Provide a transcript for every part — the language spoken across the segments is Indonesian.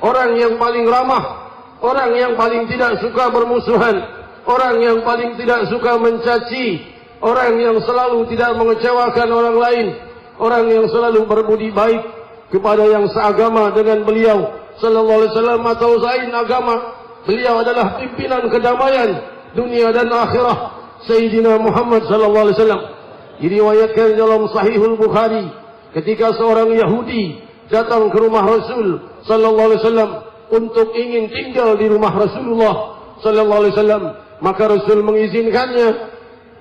orang yang paling ramah, orang yang paling tidak suka bermusuhan, orang yang paling tidak suka mencaci, orang yang selalu tidak mengecewakan orang lain, orang yang selalu berbudi baik kepada yang seagama dengan beliau sallallahu alaihi wasallam atau selain agama. Beliau adalah pimpinan kedamaian dunia dan akhirah, Sayyidina Muhammad sallallahu alaihi wasallam. Diriwayatkan dalam Sahihul Bukhari, ketika seorang Yahudi datang ke rumah Rasul sallallahu alaihi wasallam untuk ingin tinggal di rumah Rasulullah sallallahu alaihi wasallam, maka Rasul mengizinkannya,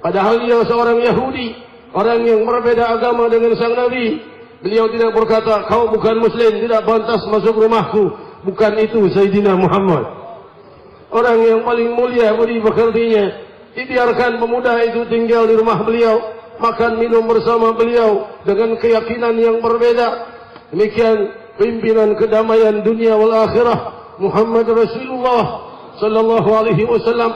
padahal dia seorang Yahudi, orang yang berbeda agama dengan sang Nabi. Beliau tidak berkata, kau bukan muslim, tidak pantas masuk rumahku. Bukan itu Sayyidina Muhammad. Orang yang paling mulia budi pekertinya, dibiarkan pemuda itu tinggal di rumah beliau, makan minum bersama beliau dengan keyakinan yang berbeda. Demikian pimpinan kedamaian dunia wal akhirah Muhammad Rasulullah sallallahu alaihi wasallam,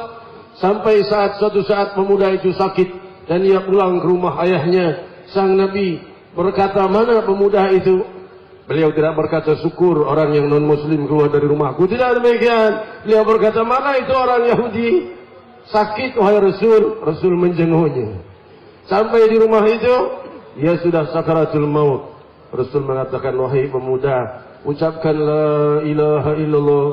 sampai suatu saat pemuda itu sakit dan ia pulang ke rumah ayahnya. Sang Nabi berkata, mana pemuda itu? Beliau tidak berkata, syukur orang yang non muslim keluar dari rumahku. Tidak demikian. Beliau berkata, mana itu orang Yahudi? Sakit wahai Rasul. Rasul menjenguknya. Sampai di rumah itu, dia sudah sakaratul maut. Rasul mengatakan, wahai pemuda, ucapkan la ilaha illallah.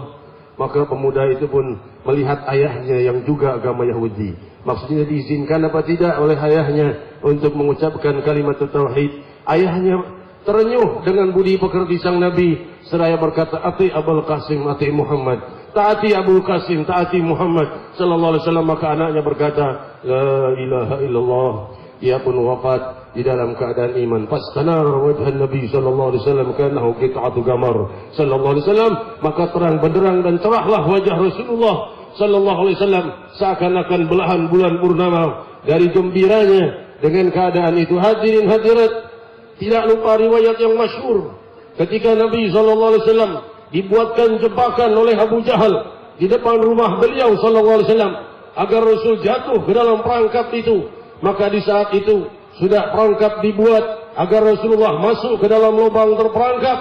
Maka pemuda itu pun melihat ayahnya yang juga agama Yahudi. Maksudnya diizinkan apa tidak oleh ayahnya untuk mengucapkan kalimat tauhid. Ayahnya terenyuh dengan budi pekerti sang Nabi, seraya berkata, ati Abul Qasim, ati Muhammad. Taati Abul Qasim, taati Muhammad sallallahu alaihi wasallam. Maka anaknya berkata, la ilaha illallah. Ia pun wafat di dalam keadaan iman. Fastanar wajhan Nabi sallallahu alaihi wasallam kanahu qit'atu qamar sallallahu alaihi wasallam. Maka terang benderang dan cerahlah wajah Rasulullah sallallahu alaihi wasallam seakan-akan belahan bulan purnama. Dari gembiranya dengan keadaan itu, hadirin hadirat, tidak lupa riwayat yang masyhur ketika Nabi sallallahu alaihi wasallam dibuatkan jebakan oleh Abu Jahal di depan rumah beliau sallallahu alaihi wasallam agar Rasul jatuh ke dalam perangkap itu. Maka di saat itu sudah perangkap dibuat agar Rasulullah masuk ke dalam lubang terperangkap.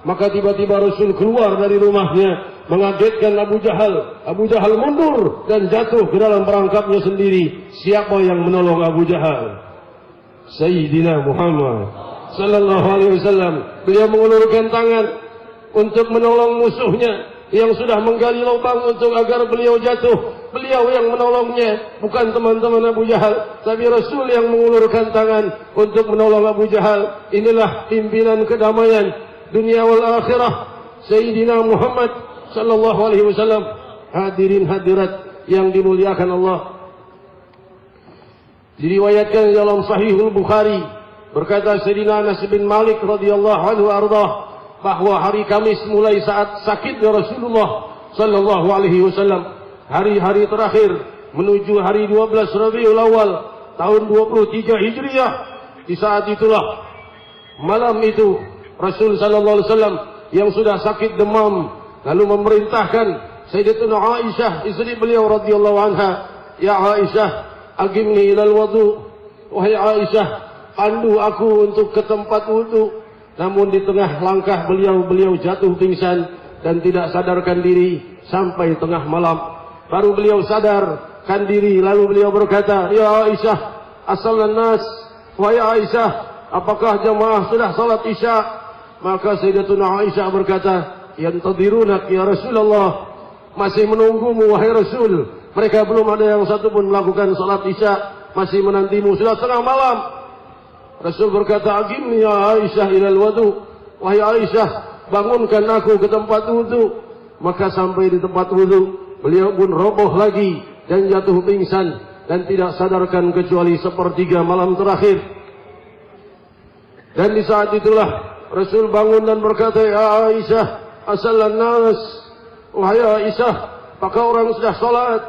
Maka tiba-tiba Rasul keluar dari rumahnya, mengagetkan Abu Jahal. Abu Jahal mundur dan jatuh ke dalam perangkapnya sendiri. Siapa yang menolong Abu Jahal? Sayyidina Muhammad sallallahu alaihi wasallam. Beliau mengulurkan tangan untuk menolong musuhnya yang sudah menggali lubang untuk agar beliau jatuh. Beliau yang menolongnya, bukan teman-teman Abu Jahal, tapi Rasul yang mengulurkan tangan untuk menolong Abu Jahal. Inilah pimpinan kedamaian dunia wal akhirah, Sayyidina Muhammad sallallahu alaihi wasallam. Hadirin hadirat yang dimuliakan Allah, diriwayatkan dalam Sahihul Bukhari, berkata Sayyidina Anas bin Malik radhiyallahu anhu ardah, bahwa hari Kamis mulai saat sakitnya Rasulullah sallallahu alaihi wasallam, hari-hari terakhir menuju hari 12 Rabiul Awal tahun 23 Hijriah, di saat itulah malam itu Rasul sallallahu alaihi wasallam yang sudah sakit demam lalu memerintahkan Sayyidatuna Aisyah istri beliau radhiyallahu anha, ya Aisyah, agimni ilal wudu. Wahai Aisyah, pandu aku untuk ke tempat wudu. Namun di tengah langkah beliau jatuh pingsan dan tidak sadarkan diri sampai tengah malam. Baru beliau sadarkan diri, lalu beliau berkata, ya Aisyah, asalan nas. Wahai Aisyah, apakah jamaah sudah salat Isya? Maka Sayyidatuna Aisyah berkata, yantadirunak ya Rasulullah, masih menunggumu wahai Rasul. Mereka belum ada yang satu pun melakukan salat Isya, masih menantimu, sudah tengah malam. Rasul berkata, agimni ya Aisyah ilal wudu. Wahai Aisyah, bangunkan aku ke tempat wudu. Maka sampai di tempat wudu, beliau pun roboh lagi dan jatuh pingsan dan tidak sadarkan kecuali sepertiga malam terakhir. Dan di saat itulah Rasul bangun dan berkata, ya Aisyah, asalan nas. Wahai Aisyah, apakah orang sudah salat?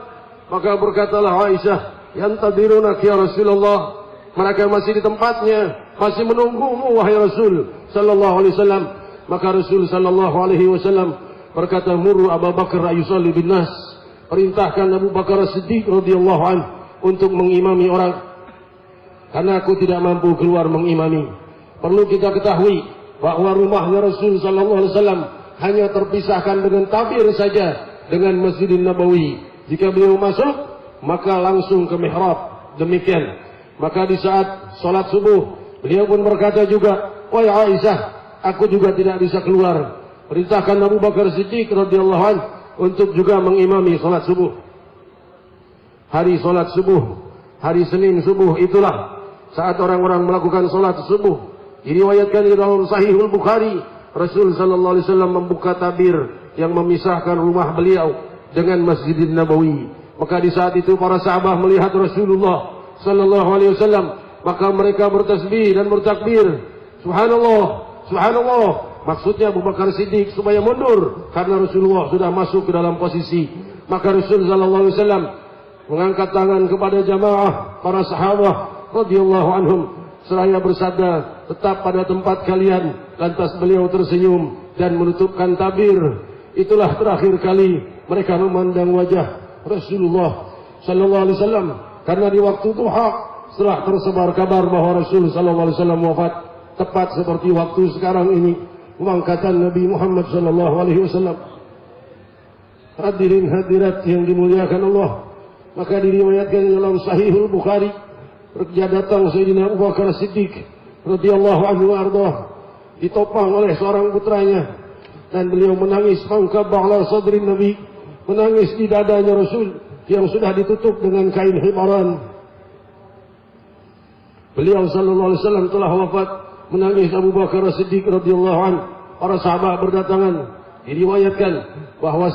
Maka berkatalah Aisyah, yantadirunak ya Rasulullah. Mereka masih di tempatnya, masih menunggumu wahai Rasul sallallahu alaihi wasallam. Maka Rasul sallallahu alaihi wasallam berkata, muru Abu Bakar ayusalli bin nas. Perintahkan Abu Bakar Siddiq radhiyallahu anhu untuk mengimami orang, karena aku tidak mampu keluar mengimami. Perlu kita ketahui bahwa rumahnya Rasul sallallahu alaihi wasallam hanya terpisahkan dengan tabir saja dengan Masjidin Nabawi. Jika beliau masuk, maka langsung ke mihrab. Demikian. Maka di saat sholat subuh, beliau pun berkata juga, wahai Aisyah, aku juga tidak bisa keluar. Perintahkan Abu Bakar Siddiq radhiyallahu anhu untuk juga mengimami sholat subuh. Hari sholat subuh, hari Senin subuh, itulah saat orang-orang melakukan sholat subuh. Diriwayatkan di dalam Sahihul Bukhari, Rasul sallallahu alaihi wasallam membuka tabir yang memisahkan rumah beliau dengan Masjidin Nabawi. Maka di saat itu para sahabat melihat Rasulullah sallallahu alaihi wasallam, maka mereka bertasbih dan bertakbir. Subhanallah, subhanallah. Maksudnya Abu Bakar Siddiq supaya mundur karena Rasulullah sudah masuk ke dalam posisi. Maka Rasul sallallahu alaihi wasallam mengangkat tangan kepada jamaah para sahabat radhiyallahu anhum seraya bersabda, tetap pada tempat kalian. Lantas beliau tersenyum dan menutupkan tabir. Itulah terakhir kali mereka memandang wajah Rasulullah sallallahu alaihi wasallam, karena di waktu duha setelah tersebar kabar bahwa Rasul sallallahu alaihi wasallam wafat, tepat seperti waktu sekarang ini, pengangkatan Nabi Muhammad sallallahu alaihi wasallam. Hadirin hadirat yang dimuliakan Allah, maka diriwayatkan dalam Sahihul Bukhari, dia datang Sayyidina Abu Bakar Siddiq radhiyallahu anhu ardhah, ditopang oleh seorang putranya, dan beliau menangis, mangkab ba'la sadrin Nabi, menangis di dadanya Rasul yang sudah ditutup dengan kain himaran. Beliau sallallahu alaihi wasallam telah wafat, menangis Abu Bakar Siddiq radhiyallahu anhu. Para sahabat berdatangan, diriwayatkan bahwa